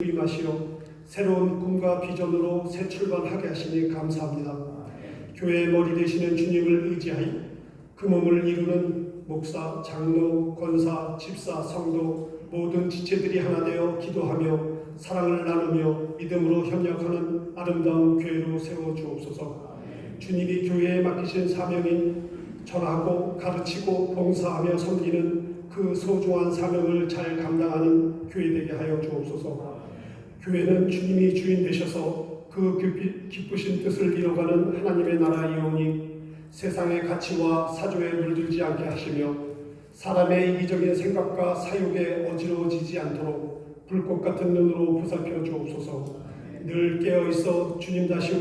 임하시어 새로운 꿈과 비전으로 새 출발하게 하시니 감사합니다. 교회의 머리 되시는 주님을 의지하여 그 몸을 이루는 목사, 장로, 권사, 집사, 성도 모든 지체들이 하나 되어 기도하며 사랑을 나누며 믿음으로 협력하는 아름다운 교회로 세워 주옵소서. 주님이 교회에 맡기신 사명인 전하고 가르치고 봉사하며 섬기는 그 소중한 사명을 잘 감당하는 교회 되게 하여 주옵소서. 교회는 주님이 주인 되셔서 그 기쁘신 뜻을 이뤄가는 하나님의 나라이오니 세상의 가치와 사조에 물들지 않게 하시며 사람의 이기적인 생각과 사욕에 어지러워지지 않도록 불꽃 같은 눈으로 보살펴 주옵소서. 늘 깨어있어 주님 다시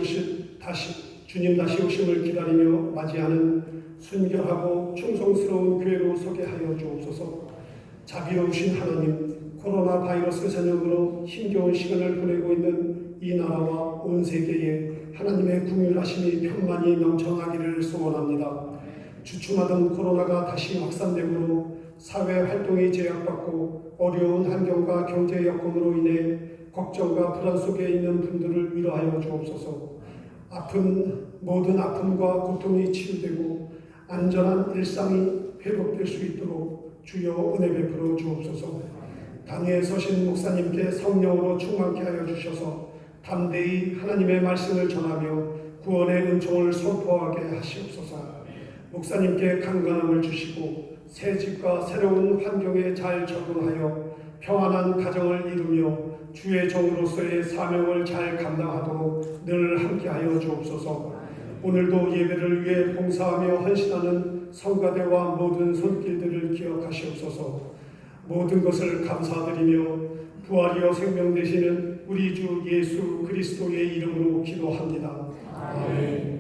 오심을 기다리며 맞이하는 순결하고 충성스러운 교회로 서게 하여 주옵소서. 자비로우신 하나님, 코로나 바이러스 전염으로 힘겨운 시간을 보내고 있는 이 나라와 온 세계에 하나님의 긍휼하심이 편만히 넘쳐나기를 소원합니다. 주춤하던 코로나가 다시 확산되므로 사회 활동이 제약받고 어려운 환경과 경제 여건으로 인해 걱정과 불안 속에 있는 분들을 위로하여 주옵소서. 모든 아픔과 고통이 치유되고 안전한 일상이 회복될 수 있도록 주여 은혜 베풀어 주옵소서. 당에 서신 목사님께 성령으로 충만케 하여 주셔서 담대히 하나님의 말씀을 전하며 구원의 은총을 선포하게 하시옵소서. 목사님께 강건함을 주시고 새 집과 새로운 환경에 잘 적응하여 평안한 가정을 이루며 주의 종으로서의 사명을 잘 감당하도록 늘 함께하여 주옵소서. 오늘도 예배를 위해 봉사하며 헌신하는 성가대와 모든 손길들을 기억하시옵소서. 모든 것을 감사드리며 부활이여 생명 되시는 우리 주 예수 그리스도의 이름으로 기도합니다. 아멘.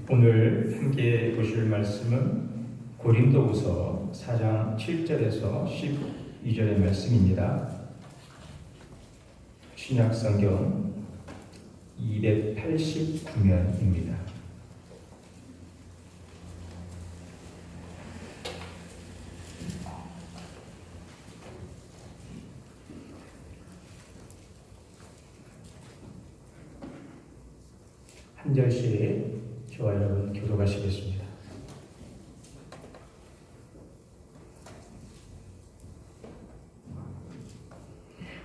오늘 함께 보실 말씀은 고린도후서 4장 7절에서 12절의 말씀입니다. 신약성경 289면입니다. 한 절씩 저와 여러분 교독하시겠습니다.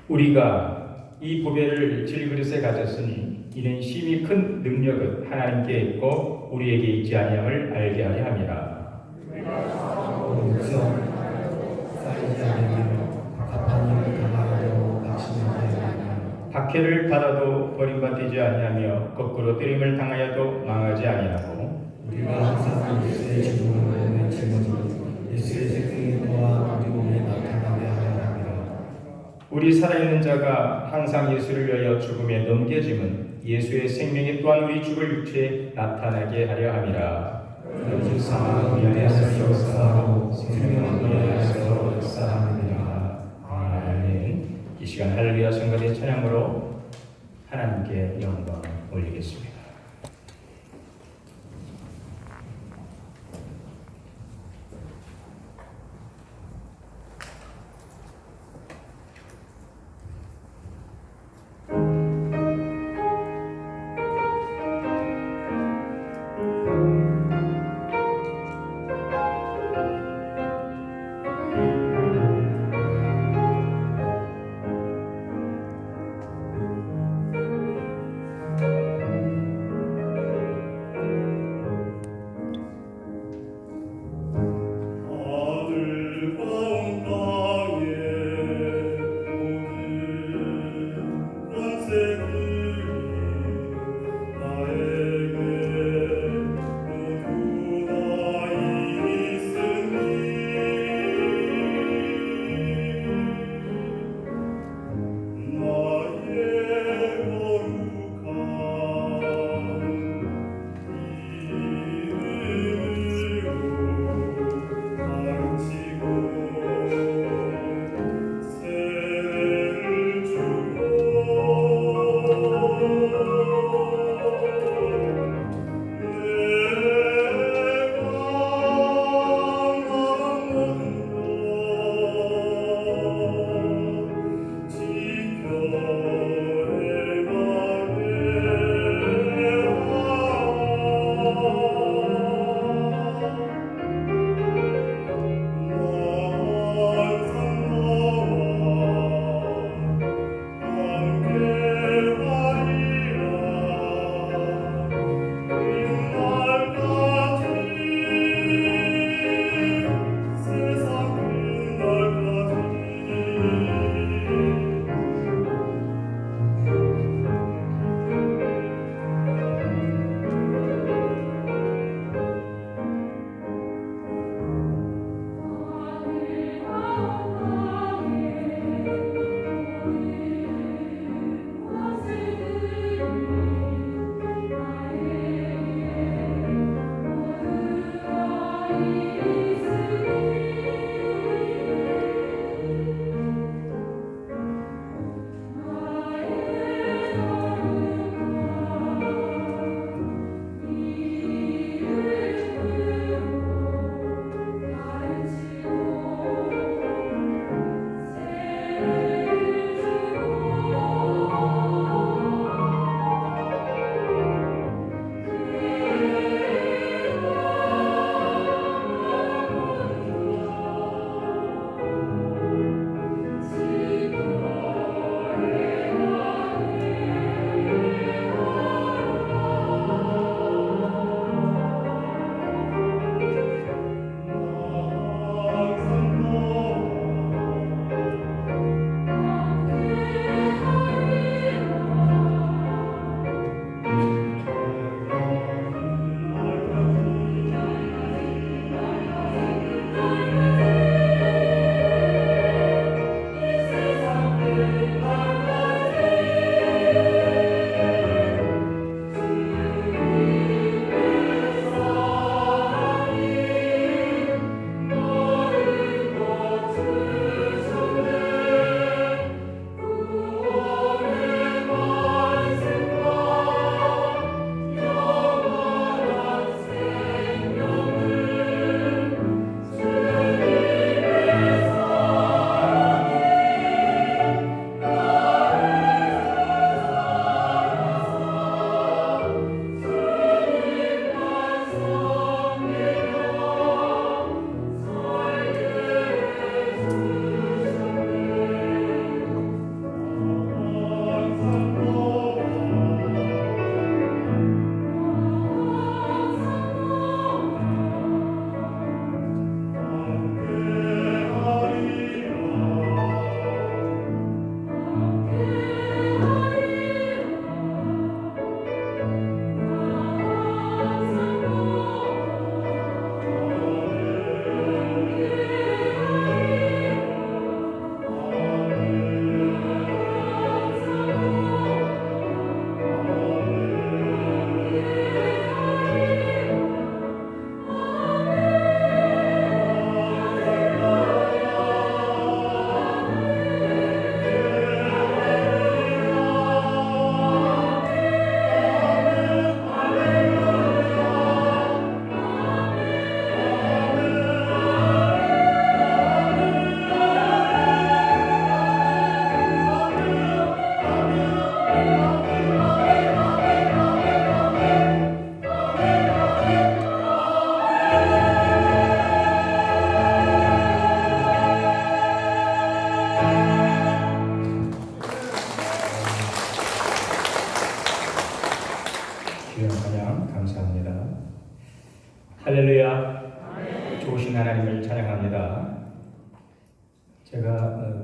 우리가 이 보배를 질그릇에 가졌으니 이는 심히 큰 능력은 하나님께 있고 우리에게 있지 아니함을 알게 하려 함이라. 박해를 받아도 버림받지 아니하며 거꾸로 때림을 당하여도 망하지 아니하고 우리가 항상 예수의 죽음을 짊어지고 예수의 생명이 또한 우리 몸에 나타나게 하려 합니다. 우리 살아있는 자가 항상 예수를 위하여 죽음에 넘겨짐은 예수의 생명이 또한 우리 죽을 육체에 나타나게 하려 함이라. 오직 사망은 위하여서 역사하고 생명은 위하여서 역사합니다. 아멘. 이 시간 할렐루야 성가대 찬양으로 하나님께 영광 올리겠습니다.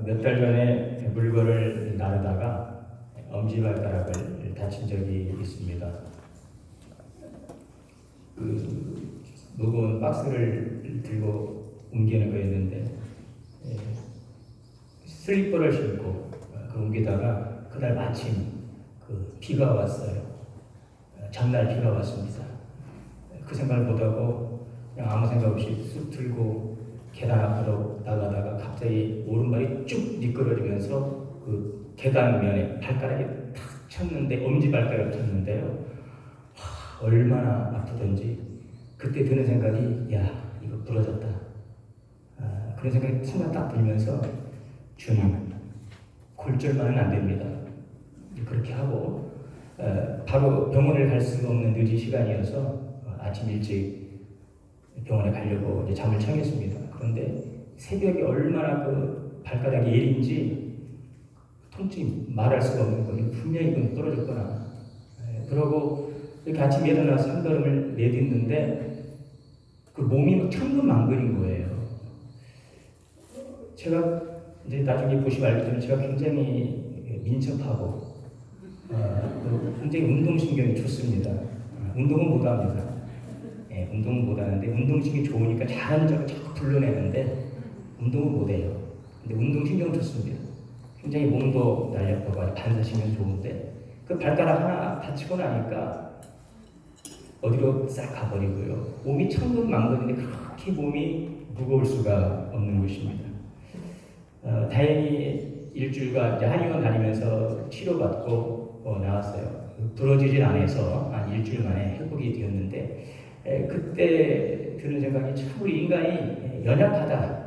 몇 달 전에 물건을 나르다가 엄지발가락을 다친 적이 있습니다. 무거운 박스를 들고 옮기는 거였는데 슬리퍼를 신고 옮기다가 그날 마침 비가 왔어요. 전날 비가 왔습니다. 그 생각을 못하고 그냥 아무 생각 없이 쑥 들고 계단 앞으로 나가다가 갑자기 오른발이 쭉 미끄러지면서 계단면에 발가락이 탁 쳤는데 엄지발가락 쳤는데요. 얼마나 아프던지 그때 드는 생각이 이거 부러졌다. 그런 생각이 순간 딱 들면서 주님 골절만은 안 됩니다. 그렇게 하고 바로 병원을 갈 수가 없는 늦은 시간이어서 아침 일찍 병원에 가려고 이제 잠을 청했습니다. 그런데 새벽에 얼마나 발가락이 예린지 통증이 말할 수가 없는 거예요. 분명히 이건 떨어졌구나. 그러고 이렇게 아침에 일어나서 한 걸음을 내딛는데 몸이 천근만근인 거예요. 제가 이제 나중에 보시면 알겠지만 제가 굉장히 민첩하고 굉장히 운동신경이 좋습니다. 운동은 못합니다. 운동은 못하는데 운동신경이 좋으니까 잘하는 자를 자꾸 불러내는데 운동은 못해요. 근데 운동신경은 좋습니다. 굉장히 몸도 날렵하고 아주 반사신경 좋은데 그 발가락 하나 다치고 나니까 어디로 싹 가버리고요. 몸이 천근만근인데 그렇게 몸이 무거울 수가 없는 것입니다. 다행히 일주일간 이제 한의원 다니면서 치료받고 나왔어요. 부러지진 않아서 한 일주일 만에 회복이 되었는데 그때 드는 생각이 참 우리 인간이 연약하다.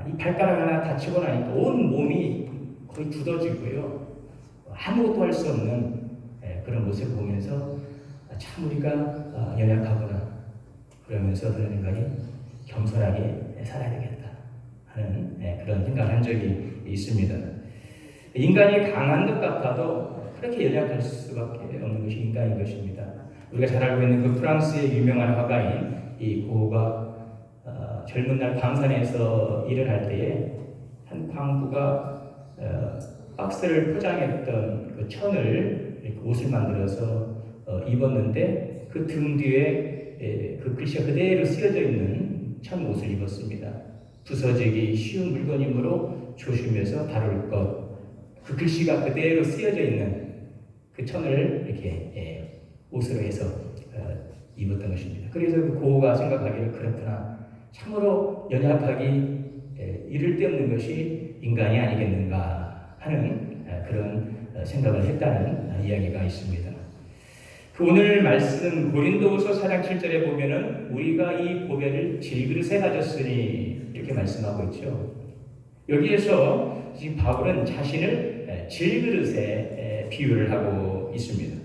이 발가락 하나 다치고 나니까 온 몸이 거의 굳어지고요. 아무것도 할 수 없는 그런 모습을 보면서 참 우리가 연약하구나. 그러면서 드는 생각이 겸손하게 살아야 되겠다 하는 그런 생각을 한 적이 있습니다. 인간이 강한 것 같아도 그렇게 연약할 수밖에 없는 것이 인간인 것입니다. 우리가 잘 알고 있는 프랑스의 유명한 화가인 이 고흐가 젊은 날 광산에서 일을 할 때에 한 광부가 박스를 포장했던 천을 이렇게 옷을 만들어서 입었는데 그 등 뒤에 그 글씨가 그대로 쓰여져 있는 천 옷을 입었습니다. 부서지기 쉬운 물건이므로 조심해서 다룰 것. 그 글씨가 그대로 쓰여져 있는 그 천을 이렇게 옷으로 해서 입었던 것입니다. 그래서 그 고흐가 생각하기를 그렇구나. 참으로 연약하기 이를 데 없는 것이 인간이 아니겠는가 하는 그런 생각을 했다는 이야기가 있습니다. 그 오늘 말씀 고린도후서 4장 7절에 보면은 우리가 이 보배를 질그릇에 가졌으니 이렇게 말씀하고 있죠. 여기에서 지금 바울은 자신을 질그릇에 비유를 하고 있습니다.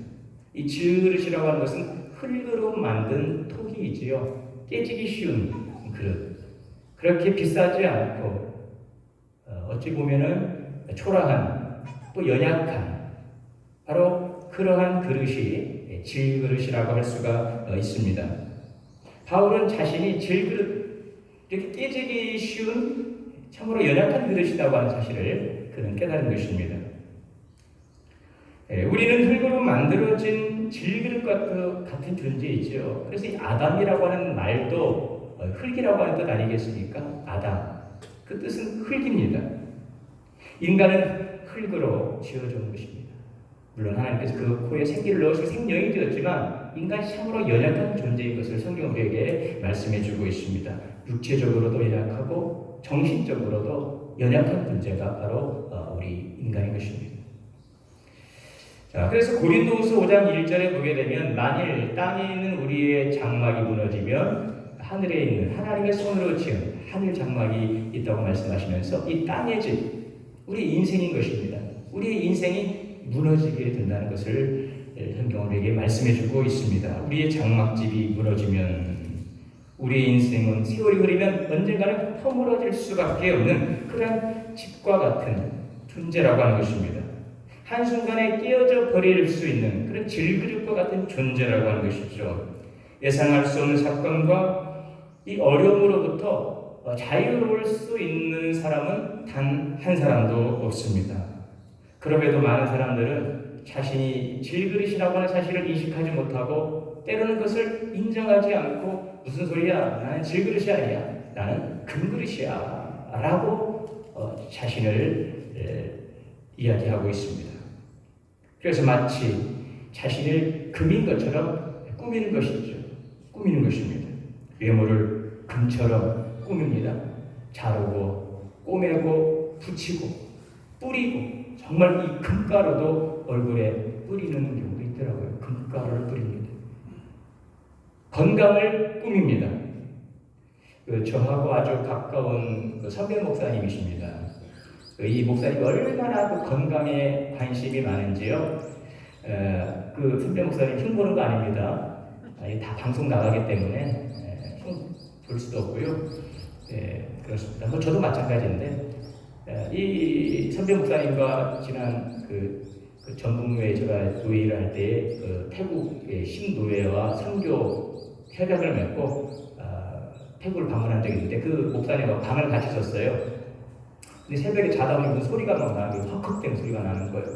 이 질그릇이라고 하는 것은 흙으로 만든 톡이지요. 깨지기 쉬운 그릇. 그렇게 비싸지 않고 어찌 보면은 초라한 또 연약한 바로 그러한 그릇이 질그릇이라고 할 수가 있습니다. 바울은 자신이 질그릇 이렇게 깨지기 쉬운 참으로 연약한 그릇이라고 하는 사실을 그는 깨달은 것입니다. 우리는 흙으로 만들어진 질그릇과 같은 존재이죠. 그래서 이 아담이라고 하는 말도 흙이라고 하는 뜻 아니겠습니까? 아담. 그 뜻은 흙입니다. 인간은 흙으로 지어진 것입니다. 물론 하나님께서 그 코에 생기를 넣으시고 생명이 되었지만 인간이 참으로 연약한 존재인 것을 성경 우리에게 말씀해주고 있습니다. 육체적으로도 연약하고 정신적으로도 연약한 존재가 바로 우리 인간인 것입니다. 자, 그래서 고린도후서 5장 1절에 보게 되면 만일 땅에 있는 우리의 장막이 무너지면 하늘에 있는 하나님의 손으로 지은 하늘 장막이 있다고 말씀하시면서 이 땅의 집, 우리 인생인 것입니다. 우리의 인생이 무너지게 된다는 것을 성경은 우리에게 말씀해주고 있습니다. 우리의 장막집이 무너지면 우리의 인생은 세월이 흐르면 언젠가는 허물어질 수밖에 없는 그런 집과 같은 존재라고 하는 것입니다. 한순간에 깨어져 버릴 수 있는 그런 질그릇과 같은 존재라고 하는 것이죠. 예상할 수 없는 사건과 이 어려움으로부터 자유로울 수 있는 사람은 단 한 사람도 없습니다. 그럼에도 많은 사람들은 자신이 질그릇이라고 하는 사실을 인식하지 못하고 때로는 그것을 인정하지 않고 무슨 소리야, 나는 질그릇이 아니야, 나는 금그릇이야 라고 자신을 이야기하고 있습니다. 그래서 마치 자신을 금인 것처럼 꾸미는 것이죠. 꾸미는 것입니다. 외모를 금처럼 꾸밉니다. 자르고 꼬매고 붙이고 뿌리고, 정말 이 금가루도 얼굴에 뿌리는 경우도 있더라고요. 금가루를 뿌립니다. 건강을 꾸밉니다. 저하고 아주 가까운 선배 목사님이십니다. 이 목사님이 얼마나 건강에 관심이 많은지요. 그 선배 목사님 흉 보는 거 아닙니다. 다 방송 나가기 때문에 흉 볼 수도 없고요. 그렇습니다. 뭐 저도 마찬가지인데, 이 선배 목사님과 지난 그 전북교회 제가 노예를 할 때 태국의 신노예와 선교 협약을 맺고 태국을 방문한 적이 있는데, 그 목사님과 방을 같이 썼어요. 근데 새벽에 자다 보니 무슨 소리가 막 나는 거예요. 헉헉대는 소리가 나는 거예요.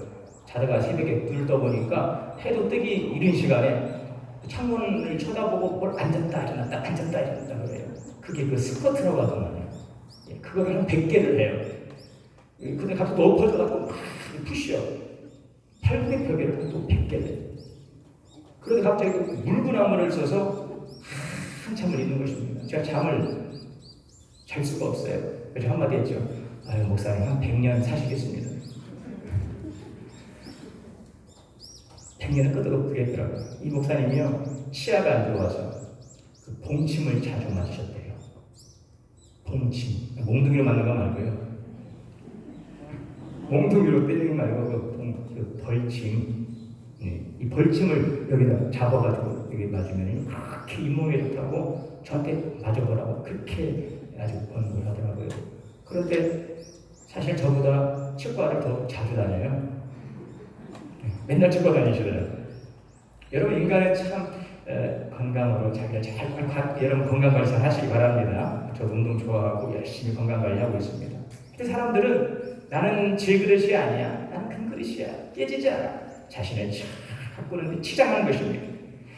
자다가 새벽에 눈을 떠보니까 해도 뜨기 이른 시간에 창문을 쳐다보고 뭘 앉았다 일어났다 앉았다 일어났다 그래요. 그게 그 스쿼트라고 하더만요. 그거를 한 100개를 해요. 근데 갑자기 엎어져갖고 막 푸시업. 팔굽혀 펴기를 또 100개를 해요. 그런데 갑자기 물구나무를 써서 한참을 있는 것입니다. 제가 잠을 잘 수가 없어요. 그래서 한마디 했죠. 아유, 목사님 한 100년 사시겠습니다. 100년은 끄덕끄덕했더라고요. 이 목사님이요, 치아가 안 좋아서 그 봉침을 자주 맞으셨대요. 봉침, 몽둥이로 맞는 거 말고요. 몽둥이로 때리는 거 말고 그 벌침. 이 벌침을 여기다 잡아가지고 여기 맞으면 그렇게 잇몸에 좋다고 저한테 맞아보라고 그렇게 아주 권고를 하더라고요. 그런데 사실 저보다 치과를 더 자주 다녀요. 맨날 치과 다니시더라고요. 여러분, 인간은 참 건강으로 자기가 여러분 건강관리 잘 하시기 바랍니다. 저도 운동 좋아하고 열심히 건강관리하고 있습니다. 근데 사람들은 나는 질그릇이 아니야, 나는 금그릇이야, 깨지지 않아, 자신의 가꾸는데 치장하는 것입니다.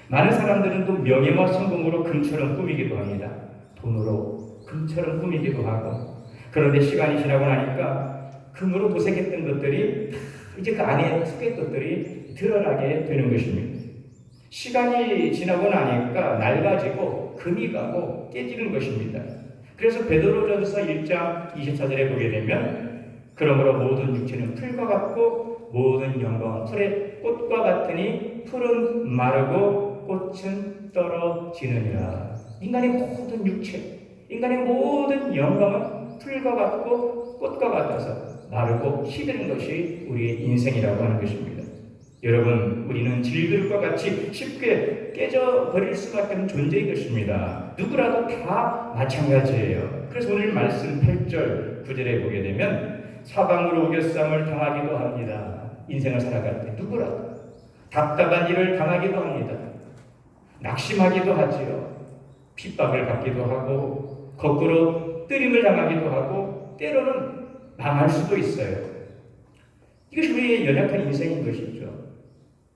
많은 사람들은 또 명예와 성공으로 금처럼 꾸미기도 합니다. 돈으로 금처럼 꾸미기도 하고, 그런데 시간이 지나고 나니까 금으로 도색했던 것들이 이제 그 안에 속의 것들이 드러나게 되는 것입니다. 시간이 지나고 나니까 낡아지고 금이 가고 깨지는 것입니다. 그래서 베드로전서 1장 24절에 보게 되면, 그러므로 모든 육체는 풀과 같고 모든 영광은 풀의 꽃과 같으니 풀은 마르고 꽃은 떨어지느니라. 인간의 모든 육체, 인간의 모든 영광은 풀과 같고 꽃과 같아서 마르고 시드는 것이 우리의 인생이라고 하는 것입니다. 여러분, 우리는 질그릇과 같이 쉽게 깨져버릴 수밖에 없는 존재인 것입니다. 누구라도 다 마찬가지예요. 그래서 오늘 말씀 8절 9절에 보게 되면, 사방으로 우겨쌈을 당하기도 합니다. 인생을 살아갈 때 누구라도 답답한 일을 당하기도 합니다. 낙심하기도 하지요. 핍박을 받기도 하고 거꾸로 뜨림을 당하기도 하고 때로는 망할 수도 있어요. 이것이 우리의 연약한 인생인 것이죠.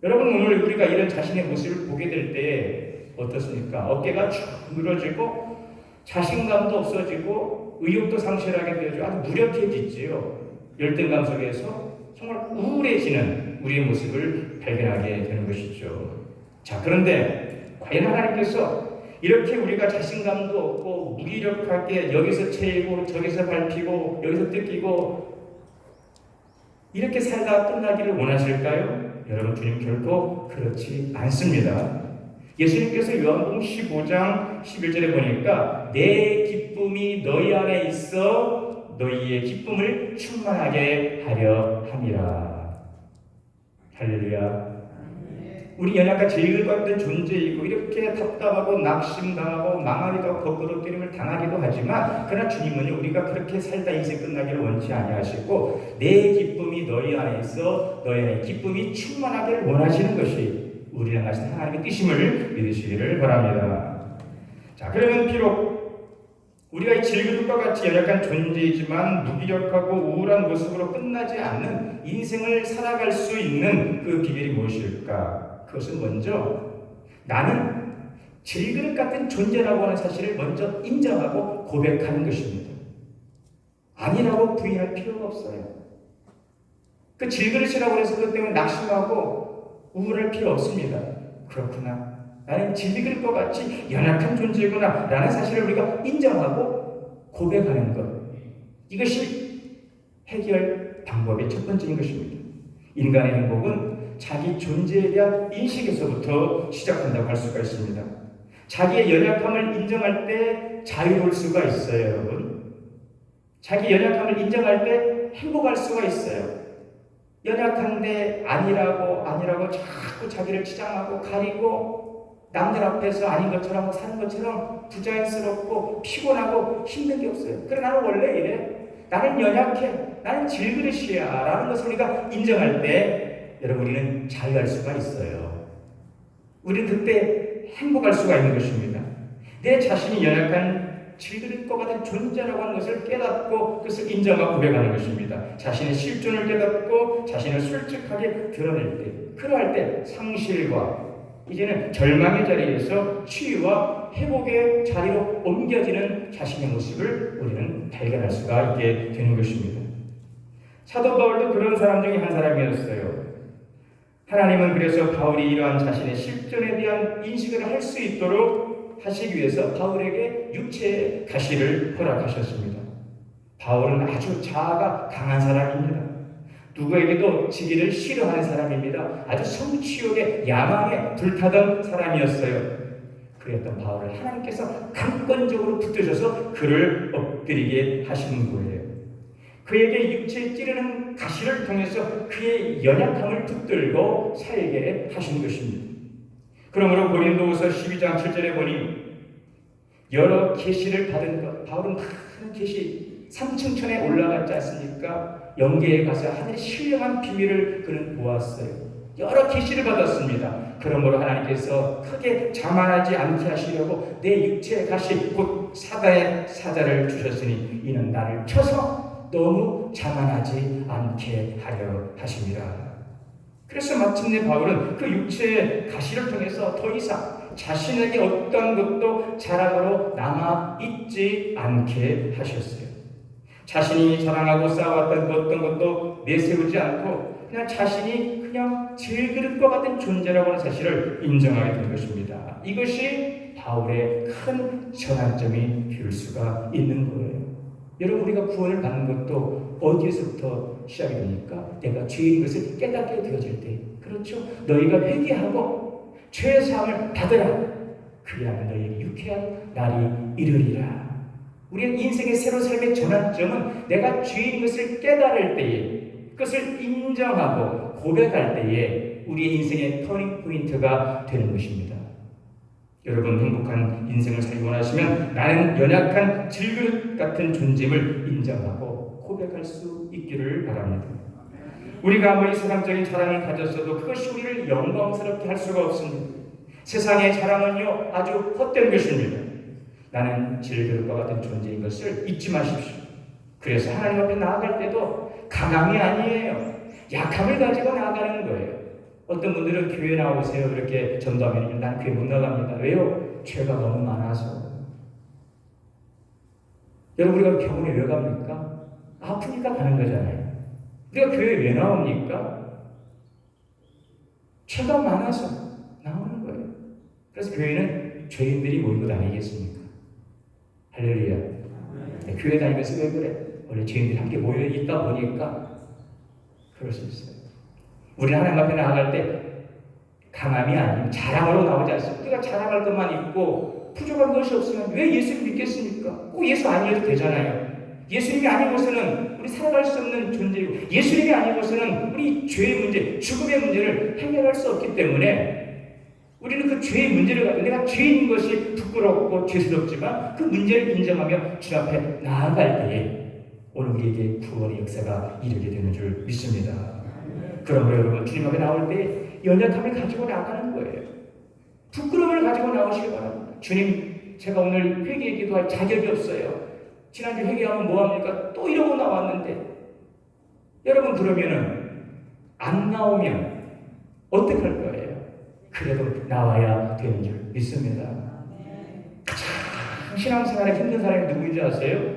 여러분, 오늘 우리가 이런 자신의 모습을 보게 될 때 어떻습니까? 어깨가 쭉 늘어지고 자신감도 없어지고 의욕도 상실하게 되죠. 아주 무력해지지요. 열등감 속에서 정말 우울해지는 우리의 모습을 발견하게 되는 것이죠. 자, 그런데 과연 하나님께서 이렇게 우리가 자신감도 없고 무기력하게 여기서 채이고 저기서 밟히고 여기서 뜯기고 이렇게 살다 끝나기를 원하실까요? 여러분, 주님 결코 그렇지 않습니다. 예수님께서 요한복음 15장 11절에 보니까 내 기쁨이 너희 안에 있어 너희의 기쁨을 충만하게 하려 함이라. 할렐루야. 우리 연약한 질글 같은 존재이고 이렇게 답답하고 낙심당하고 망하기도 하고 거꾸로 때림을 당하기도 하지만, 그러나 주님은 우리가 그렇게 살다 인생 끝나기를 원치 아니하시고 내 기쁨이 너희 안에 있어 너희 안에 기쁨이 충만하게 원하시는 것이 우리랑 하신 하나님의 뜻임을 믿으시기를 바랍니다. 자, 그러면 비록 우리가 이 질그릇과 같이 연약한 존재이지만 무기력하고 우울한 모습으로 끝나지 않는 인생을 살아갈 수 있는 그 비결이 무엇일까? 그것은 먼저 나는 질그릇 같은 존재라고 하는 사실을 먼저 인정하고 고백하는 것입니다. 아니라고 부인할 필요가 없어요. 그 질그릇이라고 해서 그것 때문에 낙심하고 우울할 필요 없습니다. 그렇구나. 나는 질그릇과 같이 연약한 존재구나 라는 사실을 우리가 인정하고 고백하는 것. 이것이 해결 방법의 첫 번째인 것입니다. 인간의 행복은 자기 존재에 대한 인식에서부터 시작한다고 할 수가 있습니다. 자기의 연약함을 인정할 때 자유로울 수가 있어요, 여러분. 자기 연약함을 인정할 때 행복할 수가 있어요. 연약한데 아니라고 자꾸 자기를 치장하고 가리고 남들 앞에서 아닌 것처럼 사는 것처럼 부자연스럽고 피곤하고 힘든 게 없어요. 그래 나는 원래 이래. 나는 연약해. 나는 질그릇이야 라는 것을 우리가 인정할 때 여러분 우리는 자유할 수가 있어요. 우리는 그때 행복할 수가 있는 것입니다. 내 자신이 연약한 질그릇과 같은 존재라고 하는 것을 깨닫고 그것을 인정하고 고백하는 것입니다. 자신의 실존을 깨닫고 자신을 솔직하게 드러낼 때, 그러할 때 상실과 이제는 절망의 자리에서 치유와 회복의 자리로 옮겨지는 자신의 모습을 우리는 발견할 수가 있게 되는 것입니다. 사도 바울도 그런 사람 중에 한 사람이었어요. 하나님은 그래서 바울이 이러한 자신의 실존에 대한 인식을 할 수 있도록 하시기 위해서 바울에게 육체의 가시를 허락하셨습니다. 바울은 아주 자아가 강한 사람입니다. 누구에게도 지기를 싫어하는 사람입니다. 아주 성취욕에 야망에 불타던 사람이었어요. 그랬던 바울을 하나님께서 강권적으로 붙드셔서 그를 엎드리게 하시는 거예요. 그에게 육체에 찌르는 가시를 통해서 그의 연약함을 붙들고 살게 하신 것입니다. 그러므로 고린도후서 12장 7절에 보니 여러 계시를 받은 것, 바울은 많은 계시 3층천에 올라갔지 않습니까? 영계에 가서 하늘의 신령한 비밀을 그는 보았어요. 여러 계시를 받았습니다. 그러므로 하나님께서 크게 자만하지 않게 하시려고 내 육체의 가시 곧 사다의 사자를 주셨으니 이는 나를 쳐서 너무 자만하지 않게 하려 하십니다. 그래서 마침내 바울은 그 육체의 가시를 통해서 더 이상 자신에게 어떤 것도 자랑으로 남아있지 않게 하셨어요. 자신이 자랑하고 쌓아왔던 그 어떤 것도 내세우지 않고 그냥 자신이 그냥 질그릇과 같은 존재라고 하는 사실을 인정하게 된 것입니다. 이것이 바울의 큰 전환점이 될 수가 있는 거예요. 여러분 우리가 구원을 받는 것도 어디에서부터 시작이 됩니까? 내가 죄인 것을 깨닫게 되어질 때. 그렇죠? 너희가 회개하고 죄의 사함을 받으라. 그리하면 너희에게 유쾌한 날이 이르리라. 우리의 인생의 새로운 삶의 전환점은 내가 죄인 것을 깨달을 때에 그것을 인정하고 고백할 때에 우리의 인생의 터닝 포인트가 되는 것입니다. 여러분 행복한 인생을 살기 원하시면 나는 연약한 질그릇 같은 존재임을 인정하고 고백할 수 있기를 바랍니다. 우리가 아무리 세상적인 자랑을 가졌어도 그것이 우리를 영광스럽게 할 수가 없습니다. 세상의 자랑은요 아주 헛된 것입니다. 나는 질그릇과 같은 존재인 것을 잊지 마십시오. 그래서 하나님 앞에 나아갈 때도 강함이 아니에요. 약함을 가지고 나아가는 거예요. 어떤 분들은 교회 나오세요 이렇게 전도하면 난 교회 못 나갑니다. 왜요? 죄가 너무 많아서. 여러분 우리가 병원에 왜 갑니까? 아프니까 가는 거잖아요. 우리가 교회에 왜 나옵니까? 죄가 많아서 나오는 거예요. 그래서 교회는 죄인들이 모이고 다니겠습니까? 할렐루야. 네, 교회 다니면서 왜 그래? 원래 죄인들이 함께 모여 있다 보니까 그럴 수 있어요. 우리는 하나님 앞에 나아갈 때 강함이 아니고 자랑으로 나오지 않습니다. 우리가 자랑할 것만 있고 부족한 것이 없으면 왜 예수를 믿겠습니까? 꼭 예수 아니어도 되잖아요. 예수님이 아니고서는 우리 살아갈 수 없는 존재이고 예수님이 아니고서는 우리 죄의 문제, 죽음의 문제를 해결할 수 없기 때문에 우리는 그 죄의 문제를 가지고 내가 죄인 것이 부끄럽고 죄스럽지만 그 문제를 인정하며 주 앞에 나아갈 때에 오늘 우리에게 구원의 역사가 이르게 되는 줄 믿습니다. 그러므로 여러분 주님 앞에 나올 때 연약함을 가지고 나가는 거예요. 부끄러움을 가지고 나오시기 바랍니다. 주님 제가 오늘 회개의 기도할 자격이 없어요. 지난주 회개하면 뭐합니까? 또 이러고 나왔는데. 여러분 그러면은 안 나오면 어떡할 거예요? 그래도 나와야 되는 줄 믿습니다. 가장 신앙생활에 힘든 사람이 누구인지 아세요?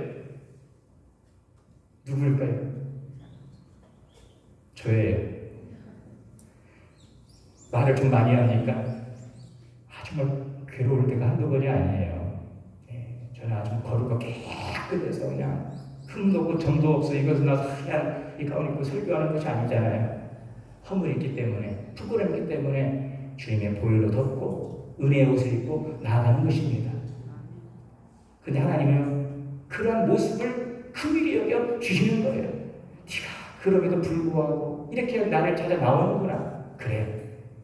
누구일까요? 저예요. 말을 좀 많이 하니까 정말 괴로울 때가 한두 번이 아니에요. 저는 아주 거룩하고 깨끗해서 그냥 흠도 없고 점도 없어 이것은 나서 하얀 이 가운 입고 설교하는 것이 아니잖아요. 허물이 있기 때문에, 부끄러움이 있기 때문에 주님의 보혈로 덮고 은혜의 옷을 입고 나아가는 것입니다. 근데 하나님은 그러한 모습을 긍휼히 여겨 주시는 거예요. 네가 그럼에도 불구하고 이렇게 나를 찾아 나오는구나. 그래,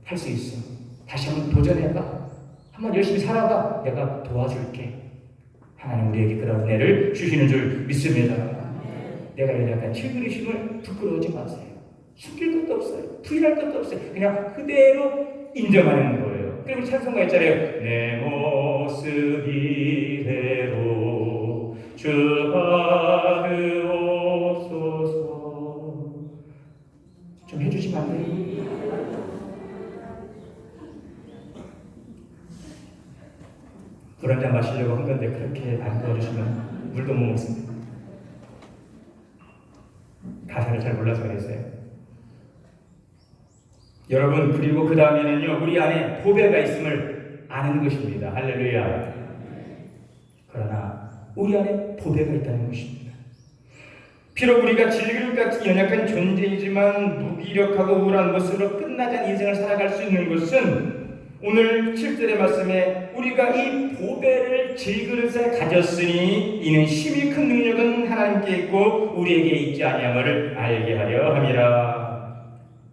할 수 있어. 다시 한번 도전해봐. 한번 열심히 살아봐. 내가 도와줄게. 하나님 우리에게 그런 은혜를 주시는 줄 믿습니다. 내가 약간 칠그리심을 부끄러워하지 마세요. 숨길 것도 없어요. 부인할 것도 없어요. 그냥 그대로 인정하는 거예요. 그리고 찬송가 있잖아요. 내 모습 이대로 주 받으옵소서. 좀 해주시면 안 돼요? 물 한 잔 마시려고 한 건데 그렇게 안 도와주시면 물도 못 먹습니다. 가사를 잘 몰라서 그랬어요. 여러분 그리고 그 다음에는요 우리 안에 보배가 있음을 아는 것입니다. 할렐루야. 그러나 우리 안에 보배가 있다는 것입니다. 비록 우리가 질그릇같이 연약한 존재이지만 무기력하고 우울한 모습으로 끝나지 않은 인생을 살아갈 수 있는 것은 오늘 7절의 말씀에 우리가 이 보배를 질그릇에 가졌으니 이는 힘이 큰 능력은 하나님께 있고 우리에게 있지 아니함을 알게 하려 함이라.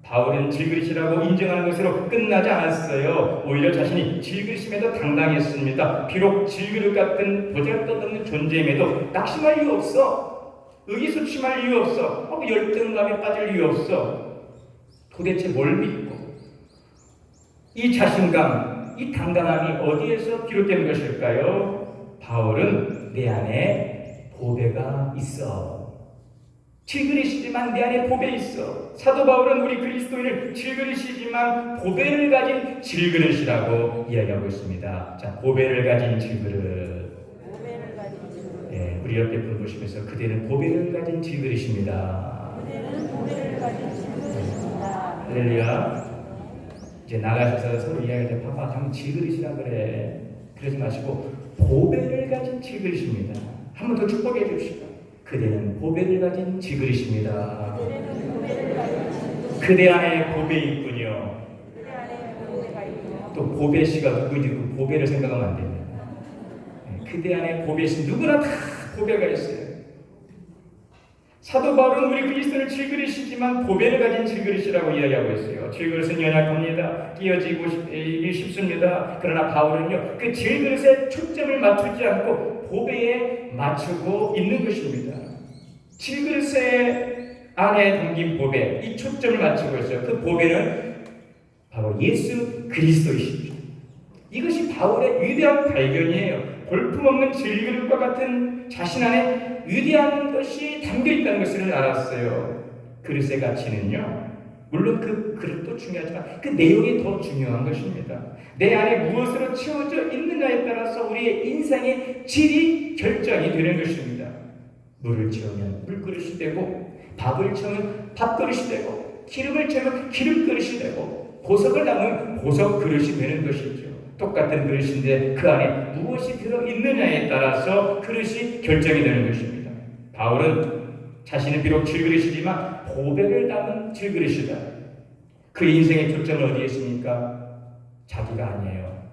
바울은 질그릇이라고 인정하는 것으로 끝나지 않았어요. 오히려 자신이 질그릇임에도 당당했습니다. 비록 질그릇 같은 보잘것없는 존재임에도 낙심할 이유 없어. 의기소침할 이유 없어. 열등감에 빠질 이유 없어. 도대체 뭘 믿고 이 자신감, 이 당당함이 어디에서 비롯된 것일까요? 바울은 내 안에 보배가 있어. 질그릇이지만 내 안에 보배 있어. 사도 바울은 우리 그리스도인을 질그릇이지만 보배를 가진 질그릇이라고 이야기하고 있습니다. 자, 보배를 가진 질그릇. 네, 우리 옆에 분 보시면서 그대는 보배를 가진 질그릇입니다. 할렐루야. 이제 나가셔서 서로 이야기할 때 파파 참 질그릇이라 그래. 그러지 마시고 보배를 가진 질그릇입니다. 한 번 더 축복해 주십시오. 그대는 보배를 가진 질그릇입니다. 그대 안에 보배 있군요. 또 보배 씨가 누구인지 그 보배를 생각하면 안 됩니다. 그대 안에 보배 씨 누구나 다 보배가 있어요. 사도 바울은 우리 그리스도를 질그릇이지만 보배를 가진 질그릇이라고 이야기하고 있어요. 질그릇은 연약합니다. 끼어지고 쉽습니다. 그러나 바울은요 그 질그릇에 초점을 맞추지 않고 보배에 맞추고 있는 것입니다. 질그릇에 안에 담긴 보배, 이 초점을 맞추고 있어요. 그 보배는 바로 예수 그리스도이십니다. 이것이 바울의 위대한 발견이에요. 볼품없는 질그릇과 같은 자신 안에 위대한 것이 담겨있다는 것을 알았어요. 그릇의 가치는요 물론 그 그릇도 중요하지만 그 내용이 더 중요한 것입니다. 내 안에 무엇으로 채워져 있느냐에 따라서 우리의 인생의 질이 결정이 되는 것입니다. 물을 채우면 물그릇이 되고 밥을 채우면 밥그릇이 되고 기름을 채우면 기름그릇이 되고 보석을 담으면 보석 그릇이 되는 것이죠. 똑같은 그릇인데 그 안에 무엇이 들어있느냐에 따라서 그릇이 결정이 되는 것입니다. 바울은 자신은 비록 질그릇이지만 보배를 담은 질그릇이다. 그 인생의 초점은 어디에 있습니까? 자기가 아니에요.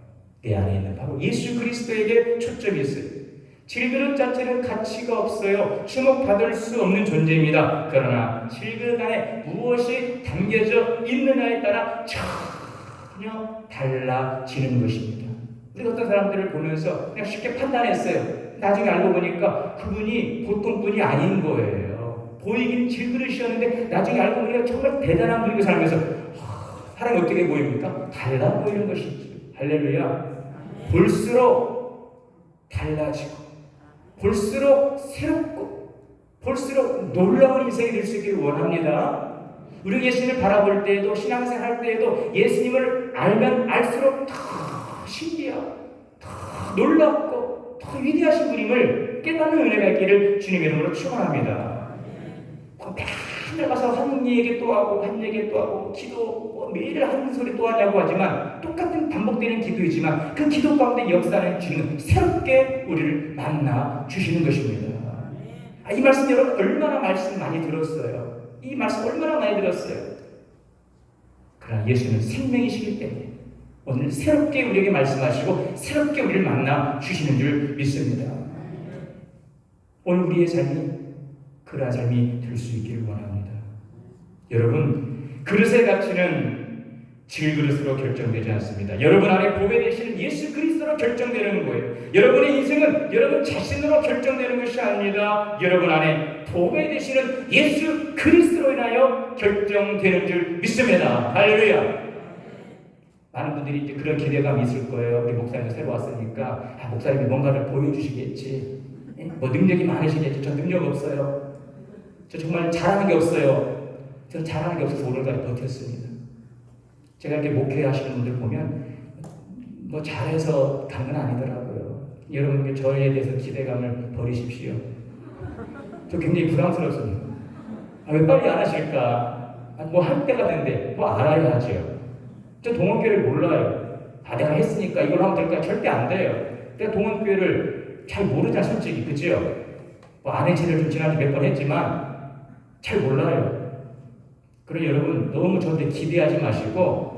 내 안에 있는 바로 예수 그리스도에게 초점이 있어요. 질그릇 자체는 가치가 없어요. 주목받을 수 없는 존재입니다. 그러나 질그릇 안에 무엇이 담겨져 있느냐에 따라 전혀 달라지는 것입니다. 우리가 어떤 사람들을 보면서 그냥 쉽게 판단했어요. 나중에 알고 보니까 그분이 보통 분이 아닌 거예요. 보이긴 질그릇이었는데 나중에 알고 보니까 정말 대단한 분이고 살면서 사람이 어떻게 보입니까? 달라 보이는 것이지. 할렐루야. 볼수록 달라지고 볼수록 새롭고 볼수록 놀라운 인생이 될 수 있기를 원합니다. 우리 예수님을 바라볼 때에도 신앙생활 할 때에도 예수님을 알면 알수록 더 신기하고 더 놀랍고 더 위대하신 분임을 깨닫는 은혜가 있기를 주님의 이름으로 축원합니다. 맨날 가서 한 얘기 또 하고 한 얘기 또 하고 기도 매일 한 소리 또 하냐고 하지만 똑같은 반복되는 기도이지만 그 기도 가운데 역사는 주는 새롭게 우리를 만나 주시는 것입니다. 이 말씀 여러분 얼마나 말씀 많이 들었어요. 이 말씀 얼마나 많이 들었어요. 그러나 예수는 생명이시기 때문에 오늘 새롭게 우리에게 말씀하시고 새롭게 우리를 만나 주시는 줄 믿습니다. 오늘 우리의 삶이 그러한 삶이 될 수 있기를 원합니다. 여러분, 그릇의 가치는 질그릇으로 결정되지 않습니다. 여러분 안에 보배되시는 예수 그리스도로 결정되는 거예요. 여러분의 인생은 여러분 자신으로 결정되는 것이 아닙니다. 여러분 안에 보배되시는 예수 그리스도로 인하여 결정되는 줄 믿습니다. 할렐루야. 많은 분들이 이제 그런 기대감이 있을 거예요. 우리 목사님 새로 왔으니까 목사님이 뭔가를 보여주시겠지. 뭐 능력이 많으시겠지. 저 능력 없어요. 저 정말 잘하는 게 없어요. 저는 잘하는 게 없어서 오늘까지 버텼습니다. 제가 이렇게 목회하시는 분들 보면 뭐 잘해서 가는 건 아니더라고요. 여러분 저에 대해서 기대감을 버리십시오. 저 굉장히 부담스럽습니다. 왜 빨리 안 하실까? 뭐 할 때가 됐는데 뭐 알아야 하죠. 저 동원교회를 몰라요. 내가 했으니까 이걸 하면 될까? 절대 안 돼요. 내가 동원교회를 잘 모르잖아 솔직히. 그죠? 뭐 아내 체를 좀 지난주 몇 번 했지만 잘 몰라요. 그러니 여러분 너무 저한테 기대하지 마시고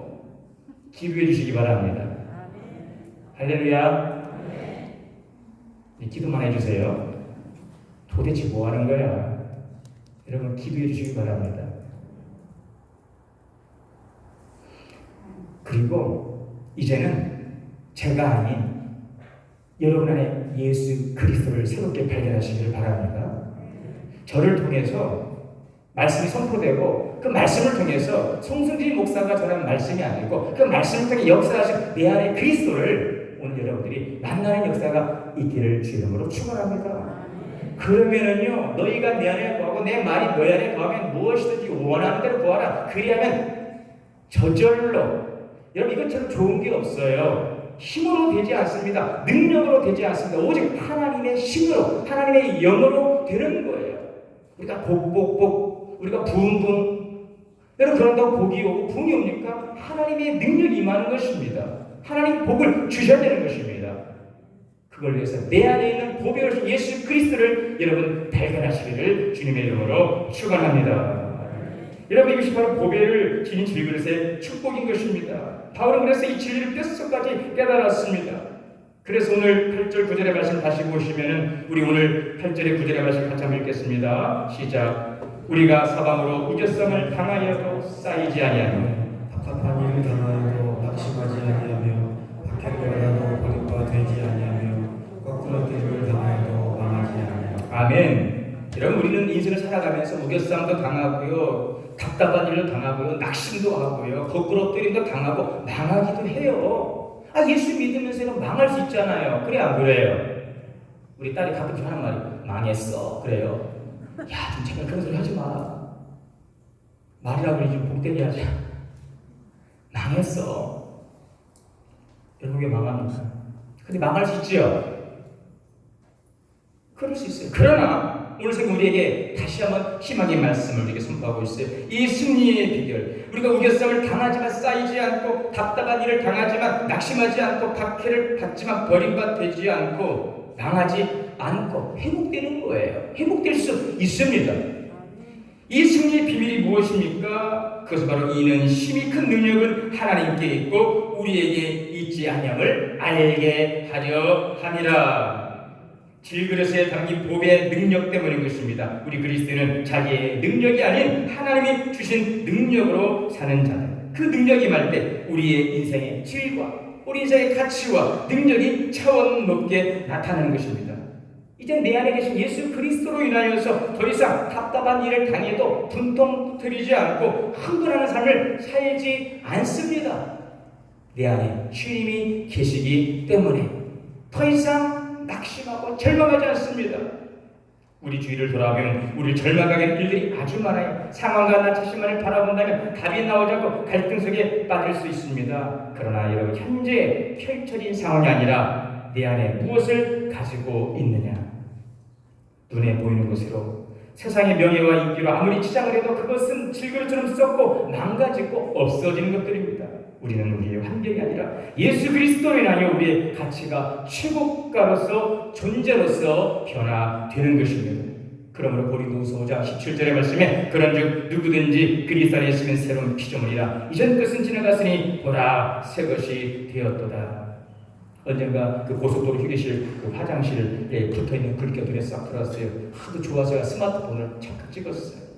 기도해 주시기 바랍니다. 할렐루야. 기도만 해주세요. 도대체 뭐 하는 거야? 여러분 기도해 주시기 바랍니다. 그리고 이제는 제가 아닌 여러분 안에 예수 그리스도를 새롭게 발견하시기를 바랍니다. 저를 통해서 말씀이 선포되고 그 말씀을 통해서 송승진 목사가 전하는 말씀이 아니고 그 말씀을 통해 역사하신 내 안에 그리스도를 오늘 여러분들이 만나는 역사가 있기를 주 이름으로 축원합니다. 그러면은요 너희가 내 안에 거하고 내 말이 너희 안에 거하면 무엇이든지 원하는 대로 구하라. 그리하면 저절로 여러분 이것처럼 좋은 게 없어요. 힘으로 되지 않습니다. 능력으로 되지 않습니다. 오직 하나님의 힘으로 하나님의 영으로 되는 거예요. 우리가 복복복 우리가 붕붕 여러분 그런다고 복이 오고 붕이 옵니까? 하나님의 능력이 임하는 것입니다. 하나님 복을 주셔야 되는 것입니다. 그걸 위해서 내 안에 있는 보배가 오신 예수 그리스도를 여러분 발견하시기를 주님의 이름으로 축원합니다. 여러분 이것이 바로 보배를 지닌 질그릇의 축복인 것입니다. 바울은 그래서 이 진리를 뼛속까지 깨달았습니다. 그래서 오늘 8절 9절의 말씀 다시 보시면은 우리 오늘 8절의 9절의 말씀 같이 한번 읽겠습니다. 시작. 우리가 사방으로 우겨성을 당하여도 쌓이지 아니하며 답답한 일을 당하여도 낙심하지 아니하며 박해를 받아도 버림바 되지 아니하며 거꾸로 때림을 당하여도 망하지 아니하며. 아멘. 여러분 우리는 인생을 살아가면서 우겨쌈도 당하고요, 답답한 일도 당하고요, 낙심도 하고요, 거꾸로 때림도 당하고 망하기도 해요. 예수 믿으면서 망할 수 있잖아요. 그래 안 그래요? 우리 딸이 가끔씩 하는 말이 망했어. 그래요. 야, 좀 제발 그런 소리 하지 마. 말이라고 그러지 좀 복되게 하자. 망했어. 여러분 왜 망합니까? 근데 망할 수 있지요? 그럴 수 있어요. 그러나 오늘 생각 우리에게 다시 한번 희망의 말씀을 우리에게 선포하고 있어요. 이 승리의 비결, 우리가 우겨쌈을 당하지만 쌓이지 않고 답답한 일을 당하지만 낙심하지 않고 박해를 받지만 버림받지 않고 망하지 않고 회복되는 거예요. 회복될 수 있습니다. 이 승리의 비밀이 무엇입니까? 그것은 바로 이는 힘이 큰 능력은 하나님께 있고 우리에게 있지 아니함을 알게 하려 함이라. 질그릇에 담긴 보배의 능력 때문인 것입니다. 우리 그리스도인은 자기의 능력이 아닌 하나님이 주신 능력으로 사는 자들. 그 능력이 임할 때 우리의 인생의 질과 우리 인생의 가치와 능력이 차원 높게 나타나는 것입니다. 이제 내 안에 계신 예수 그리스도로 인하여서 더 이상 답답한 일을 당해도 분통 들이지 않고 흥분하는 삶을 살지 않습니다. 내 안에 주님이 계시기 때문에 더 이상 낙심하고 절망하지 않습니다. 우리 주위를 돌아보면 우리를 절망하게 하는 일들이 아주 많아요. 상황과 나 자신만을 바라본다면 답이 나오지 않고 갈등 속에 빠질 수 있습니다. 그러나 여러분, 현재 펼쳐진 상황이 아니라 내 안에 무엇을 가지고 있느냐. 눈에 보이는 것으로 세상의 명예와 인기로 아무리 치장을 해도 그것은 질그릇처럼 썩고 망가지고 없어지는 것들입니다. 우리는 우리의 환경이 아니라 예수 그리스도로 인하여 우리의 가치가 최고가로서 존재로서 변화되는 것입니다. 그러므로 고린도후서 5장 17절의 말씀에 그런즉 누구든지 그리스도 안에 있으면 새로운 피조물이라 이전 것은 지나갔으니 보라 새 것이 되었도다. 언젠가 그 고속도로 휴게실 그 화장실에 붙어있는 글귀가 싹 들어왔어요. 하도 좋아서 스마트폰을 잠깐 찍었어요.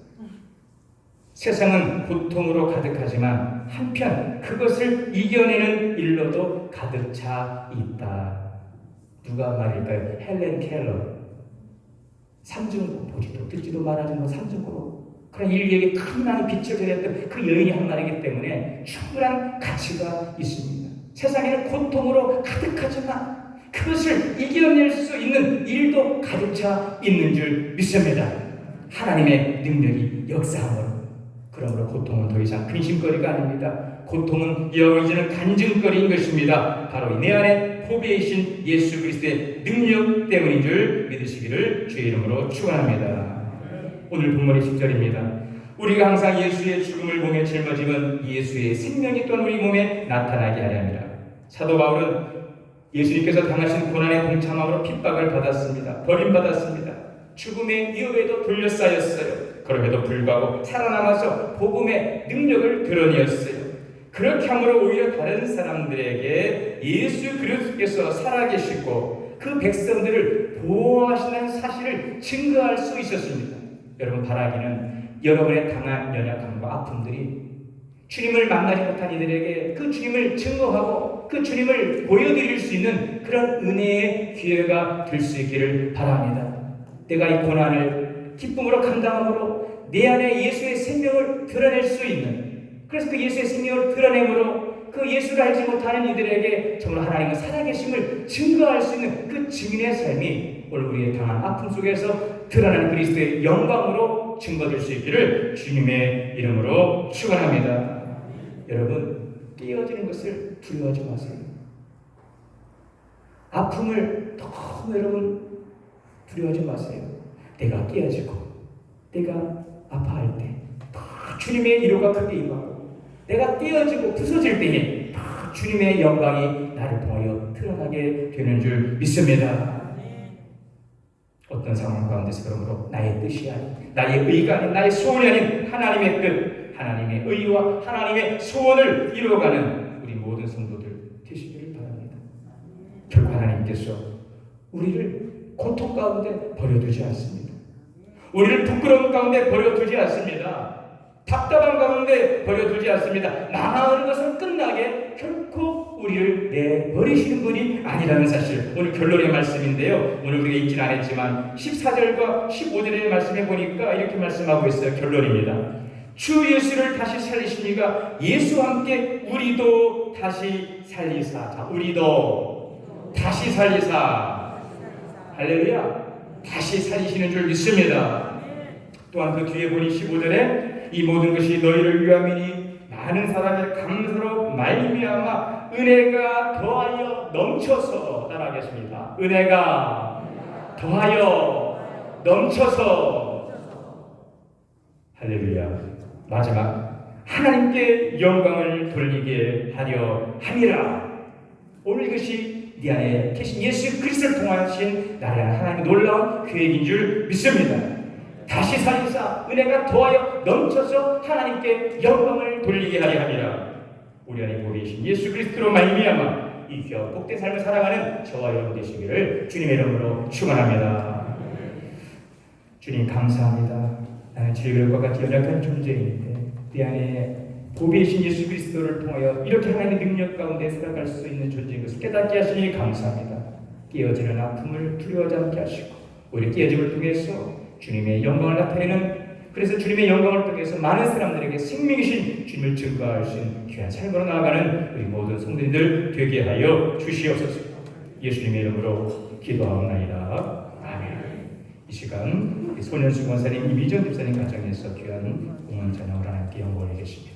세상은 고통으로 가득하지만 한편 그것을 이겨내는 일로도 가득 차 있다. 누가 말일까요? 헬렌 켈러. 삼중고, 보지도 듣지도 말하지 못 삼중고로 그런 인류에게 큰 희망의 빛을 드렸던 그 여인이 한 말이기 때문에 충분한 가치가 있습니다. 세상에는 고통으로 가득하지만 그것을 이겨낼 수 있는 일도 가득 차 있는 줄 믿습니다. 하나님의 능력이 역사함으로. 그러므로 고통은 더 이상 근심거리가 아닙니다. 고통은 이제는 간증거리인 것입니다. 바로 내 안에 보배이신 예수 그리스도의 능력 때문인 줄 믿으시기를 주의 이름으로 축원합니다. 오늘 본문의 10절입니다. 우리가 항상 예수의 죽음을 보며 짊어지면 예수의 생명이 또한 우리 몸에 나타나게 하려 합니다. 사도 바울은 예수님께서 당하신 고난에 동참함으로 핍박을 받았습니다. 버림받았습니다. 죽음의 위협에도 둘러싸였어요. 그럼에도 불구하고 살아남아서 복음의 능력을 드러내었어요. 그렇게 함으로 오히려 다른 사람들에게 예수 그리스도께서 살아계시고 그 백성들을 보호하시는 사실을 증거할 수 있었습니다. 여러분, 바라기는 여러분의 당한 연약함과 아픔들이 주님을 만나지 못한 이들에게 그 주님을 증거하고 그 주님을 보여드릴 수 있는 그런 은혜의 기회가 될 수 있기를 바랍니다. 내가 이 고난을 기쁨으로 감당함으로 내 안에 예수의 생명을 드러낼 수 있는, 그래서 그 예수의 생명을 드러내므로 그 예수를 알지 못하는 이들에게 정말 하나님의 살아계심을 증거할 수 있는 그 증인의 삶이 오늘 우리의 당한 아픔 속에서 드러나는 그리스도의 영광으로 증거될 수 있기를 주님의 이름으로 축원합니다. 여러분, 깨어지는 것을 두려워하지 마세요. 아픔을 너무 여러분 두려워하지 마세요. 내가 깨어지고 내가 아파할 때 주님의 위로가 크게 임하고 내가 깨어지고 부서질 때에 주님의 영광이 나를 통하여 드러나게 되는 줄 믿습니다. 어떤 상황 가운데서 그러므로 나의 뜻이 아닌, 나의 의가 아닌, 나의 소원이 아닌 하나님의 뜻, 하나님의 의와 하나님의 소원을 이루어가는 우리 모든 성도들 되시기를 바랍니다. 결국 하나님께서 우리를 고통 가운데 버려두지 않습니다. 우리를 부끄러움 가운데 버려두지 않습니다. 답답한 가운데 버려두지 않습니다. 망하는 것은 끝나게 결코 우리를 내버리시는 분이 아니라는 사실, 오늘 결론의 말씀인데요. 오늘 우리가 읽지는 않았지만 14절과 15절의 말씀에 보니까 이렇게 말씀하고 있어요. 결론입니다. 주 예수를 다시 살리시니가 예수와 함께 우리도 다시 살리사. 자, 우리도 다시 살리사. 할렐루야. 다시 살리시는 줄 믿습니다. 또한 그 뒤에 보니 15절에 이 모든 것이 너희를 위함이니 많은 사람의 감사로 말미암아 은혜가 더하여 넘쳐서, 따라하겠습니다. 은혜가 더하여 넘쳐서. 할렐루야. 마지막, 하나님께 영광을 돌리게 하려 함이라. 오늘 이것이 네 안에 계신 예수 그리스도를 통하신 나를 향한 하나님의 놀라운 계획인 줄 믿습니다. 다시 살리사 은혜가 더하여 넘쳐서 하나님께 영광을 돌리게 하려 함이라. 우리 안에 보이신 예수 그리스도로 말미암아 이 귀하고 복된 삶을 살아가는 저와 여러분 되시기를 주님의 이름으로 축원합니다. 주님 감사합니다. 나는 질그릇과 같이 연약한 존재인데 내 안에 보배이신 예수 그리스도를 통하여 이렇게 하나님의 능력 가운데 살아갈 수 있는 존재인 것을 깨닫게 하시니 감사합니다. 깨어지는 아픔을 두려워하지 않게 하시고 오히려 깨어짐을 통해서 주님의 영광을 나타내는, 그래서 주님의 영광을 통해서 많은 사람들에게 생명이신 주님을 증거할 수 있는 귀한 삶으로 나아가는 우리 모든 성도님들 되게 하여 주시옵소서. 예수님의 이름으로 기도하옵나이다. 아멘. 이 시간 소년수 권사님, 이미정 집사님 가정에서 귀한 공헌 찬양을 하나님께 영광을 드리겠습니다.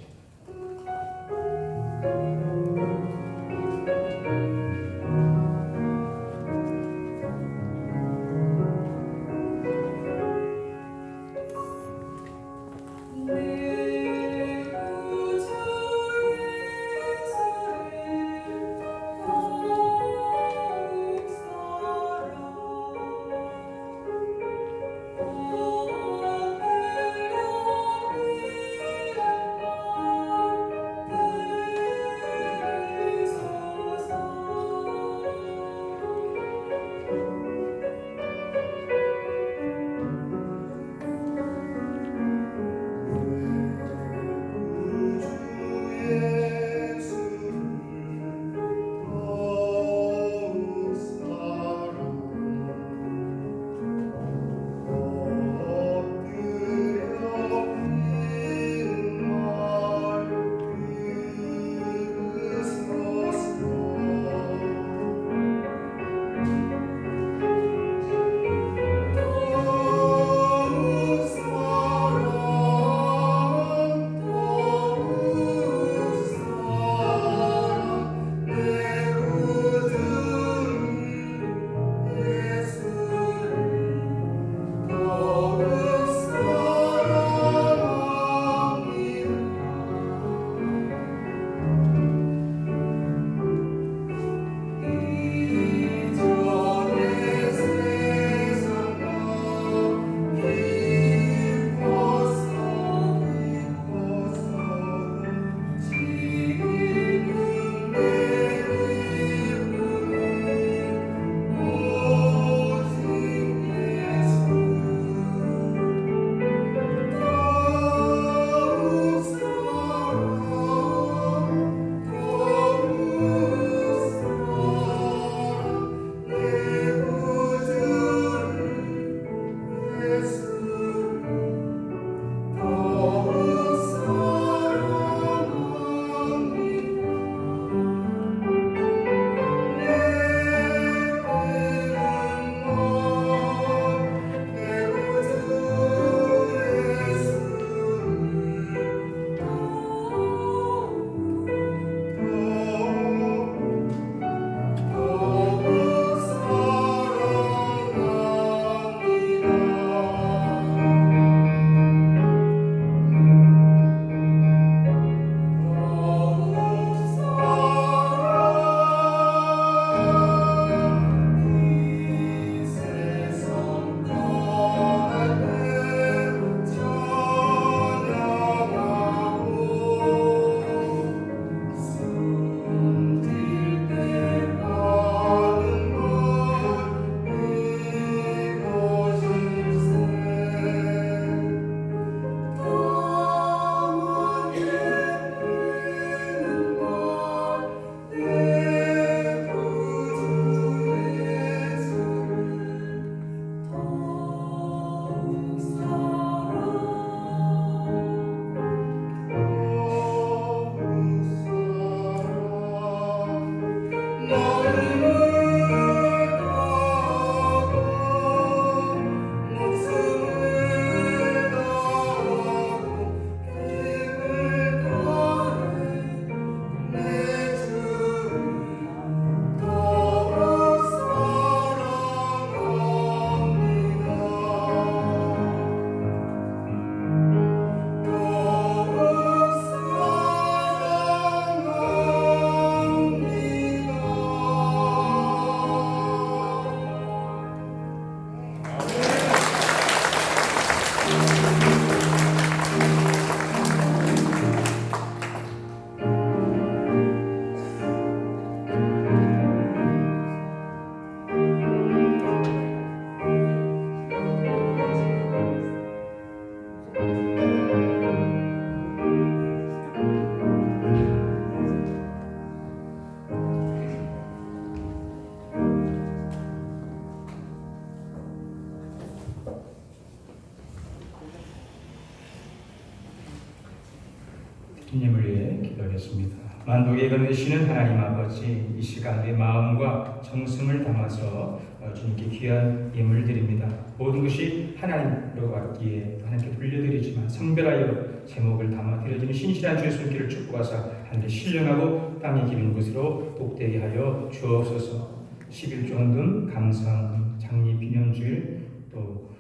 기도하겠습니다. 만독에 건너시는 하나님 아버지, 이 시간 내 마음과 정성을 담아서 주님께 귀한 예물을 드립니다. 모든 것이 하나님으로 왔기에 하나님께 돌려드리지만 성별하여 제목을 담아 드려지는 신실한 주의 손길을 축복하사 하늘에 신령하고 땅에 기른 것으로 복되게 하여 주옵소서. 11조 헌금, 감사헌금, 장리 기념주일, 또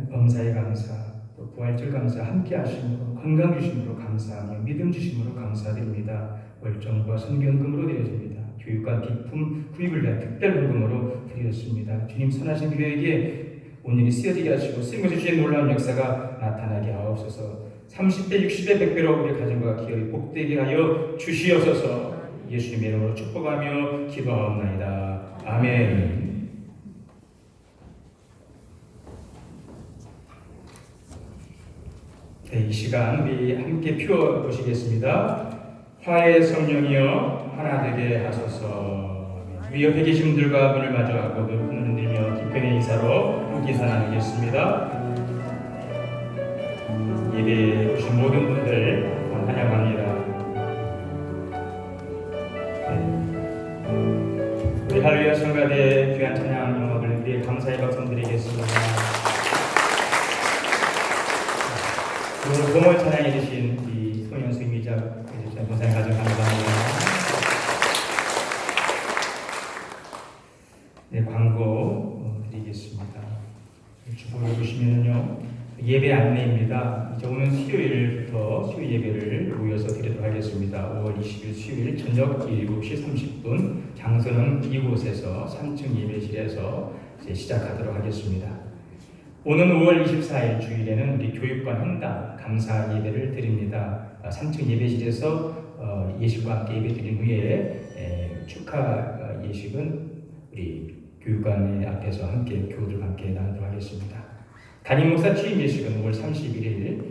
범사의 감사, 또 부활절 감사 함께 하심으로 건강 주심으로 감사하며 믿음 주심으로 감사드립니다. 월정과 선견금으로 드려집니다. 교육과 기품 구입을 위한 특별 헌금으로 드렸습니다. 주님 선하신 교회에게 온전히 쓰여지게 하시고 쓰임것이 주의 놀라운 역사가 나타나게 하옵소서. 30배 60배 100배로 우리 가정과 기업이 복되게 하여 주시옵소서. 예수님의 이름으로 축복하며 기도하옵나이다. 아멘. 네, 이 시간 우리 함께 피워 보시겠습니다. 화의 성령이여 하나 되게 하소서. 우리 옆에 계신 분들과 문을 마주하고 눈을 흔들며 기쁨의 인사로 함께 인사 나누겠습니다. 예배에 오신 모든 분들 환영합니다. 네. 우리 할렐루야 성가대 귀한 찬양 영업을 위해 감사의 박수 드리겠습니다. 오늘 봄을 찬양해 주신 이 손현수 미자 감사의 가정 감사합니다. 네, 광고 드리겠습니다. 주보를 보시면요 예배 안내입니다. 이제 오는 수요일부터 수요 예배를 모여서 드리도록 하겠습니다. 5월 20일 수요일 저녁 7시 30분 장소는 이곳에서 3층 예배실에서 이제 시작하도록 하겠습니다. 오는 5월 24일 주일에는 우리 교육관 헌당 감사 예배를 드립니다. 3층 예배실에서 예식과 함께 예배 드린 후에 축하 예식은 우리 교육관 앞에서 함께 교우들과 함께 나누도록 하겠습니다. 담임 목사 취임 예식은 5월 31일